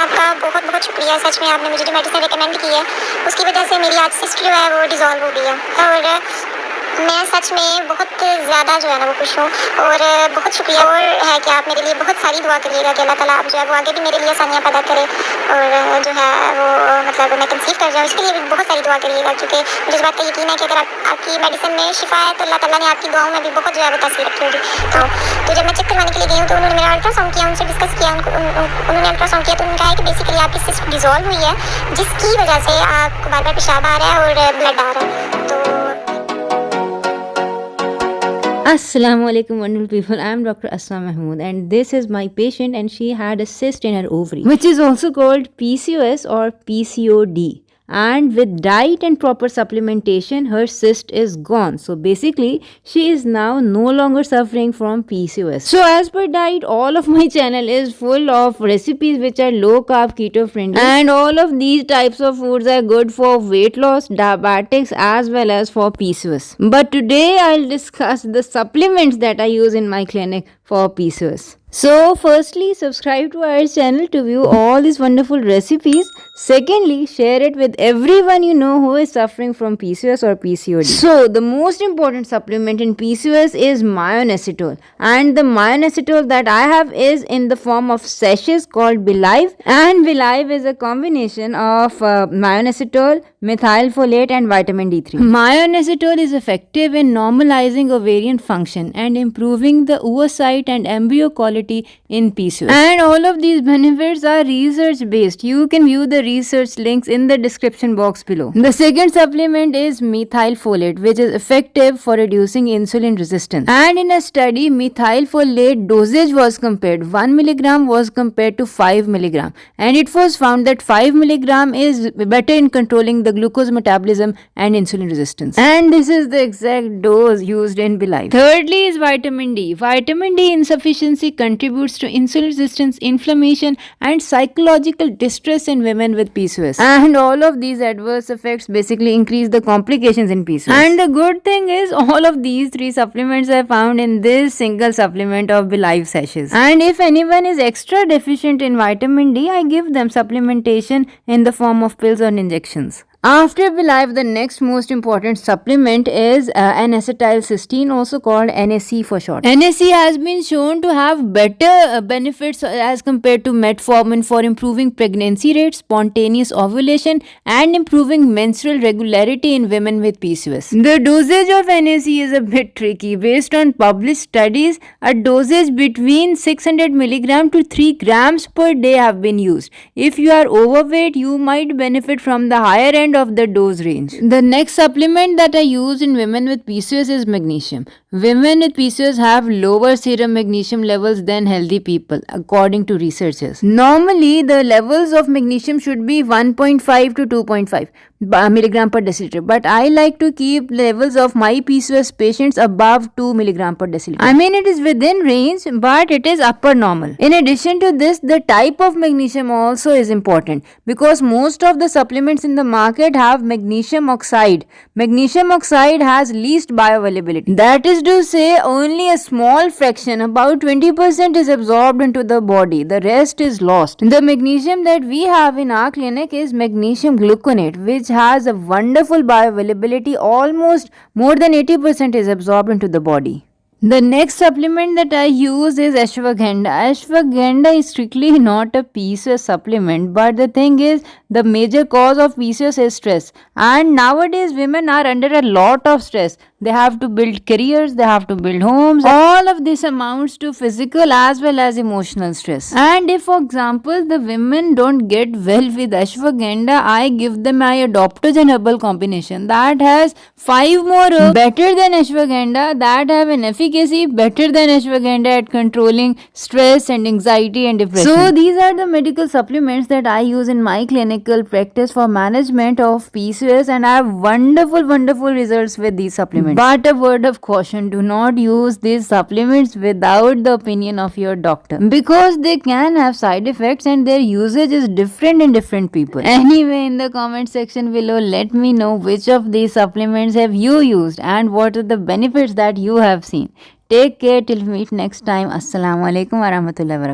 आपका बहुत बहुत शुक्रिया, सच में आपने मुझे जो मेडिसिन रिकमेंड की है उसकी वजह से मेरी आज सिस्ट जो है वो डिज़ोल्व हो गई है और मैं सच में बहुत ज़्यादा जो है ना वो खुश हूँ और बहुत शुक्रिया और है कि आप मेरे लिए बहुत सारी दुआ करिएगा कि अल्लाह ताला आप जो है वो आगे भी मेरे लिए आसानियाँ पैदा करे और जो है वो मतलब मैं कंसीव कर जाऊँ, इसके लिए भी बहुत सारी दुआ करिएगा क्योंकि मुझे इस बात का यकीन है कि अगर आपकी मेडिसिन में शिफा है तो अल्लाह ताला ने आपकी दुआओं में भी बहुत जो है वो तासीर रखी होगी। तो जब मैं चेक करवाने के लिए गई हूँ तो उन्होंने मेरा अल्ट्रासाउंड किया, उनसे डिस्कस किया, उन्होंने अल्ट्रासाउंड किया तो उन्होंने कहा है कि बेसिकली आपकी सिस्ट डिज़ोल्व हुई है जिसकी वजह से आपको बार बार पेशाब आ रहा है और ब्लड आ रहा है। तो Assalamu alaikum wonderful people. I am Dr. Asma and this is my patient and she had a cyst in her ovary which is also called PCOS or PCOD. And with diet and proper supplementation her cyst is gone. So basically she is now no longer suffering from PCOS. So as per diet, all of my channel is full of recipes which are low carb keto friendly and all of these types of foods are good for weight loss, diabetics as well as for PCOS. But today I'll discuss the supplements that I use in my clinic for PCOS. So firstly, subscribe to our channel to view all these wonderful recipes. Secondly, share it with everyone you know who is suffering from PCOS or PCOD. So the most important supplement in PCOS is Myoinositol, and the Myoinositol that I have is in the form of sachets called Belive, and Belive is a combination of Myoinositol, Methylfolate and vitamin D3. Myoinositol is effective in normalizing ovarian function and improving the oocyte and embryo quality in PCOS. And all of these benefits are research based. You can view the research links in the description box below. The second supplement is Methylfolate, which is effective for reducing insulin resistance. And in a study, Methylfolate dosage was compared. 1 milligram was compared to 5 milligram. And it was found that 5 milligram is better in controlling the glucose metabolism and insulin resistance. And this is the exact dose used in Belive. Thirdly is vitamin D. Vitamin D insufficiency contributes to insulin resistance, inflammation and psychological distress in women with PCOS. And all of these adverse effects basically increase the complications in PCOS. And the good thing is all of these three supplements are found in this single supplement of Belive sachets. And if anyone is extra deficient in vitamin D, I give them supplementation in the form of pills or injections. After Belive, the next most important supplement is N-acetylcysteine, also called NAC for short. NAC has been shown to have better benefits as compared to metformin for improving pregnancy rates, spontaneous ovulation and improving menstrual regularity in women with PCOS. The dosage of NAC is a bit tricky. Based on published studies, a dosage between 600 mg to 3 grams per day have been used. If you are overweight, you might benefit from the higher end of the dose range. The next supplement that I use in women with PCOS is magnesium. Women with PCOS have lower serum magnesium levels than healthy people according to researchers. Normally the levels of magnesium should be 1.5 to 2.5 milligram per deciliter, but I like to keep levels of my PCOS patients above 2 milligram per deciliter. I mean it is within range but it is upper normal. In addition to this, the type of magnesium also is important because most of the supplements in the market have magnesium oxide. Magnesium oxide has least bioavailability. That is to say only a small fraction, about 20% is absorbed into the body. The rest is lost. The magnesium that we have in our clinic is magnesium gluconate, which has a wonderful bioavailability. Almost more than 80% is absorbed into the body. The next supplement that I use is Ashwagandha. Ashwagandha is strictly not a PCOS supplement, but the thing is the major cause of PCOS is stress, and nowadays women are under a lot of stress. They have to build careers, they have to build homes. All of this amounts to physical as well as emotional stress. And if for example the women don't get well with Ashwagandha, I give them my adaptogen herbal combination that has 5 more herbs better than Ashwagandha, that have an efficacy better than Ashwagandha at controlling stress and anxiety and depression. So these are the medical supplements that I use in my clinical practice for management of PCOS, and I have wonderful results with these supplements. But a word of caution, do not use these supplements without the opinion of your doctor because they can have side effects and their usage is different in different people. Anyway, in the comment section below, let me know which of these supplements have you used and what are the benefits that you have seen. Take care till we meet next time. Assalamu alaikum warahmatullahi wabarakatuh.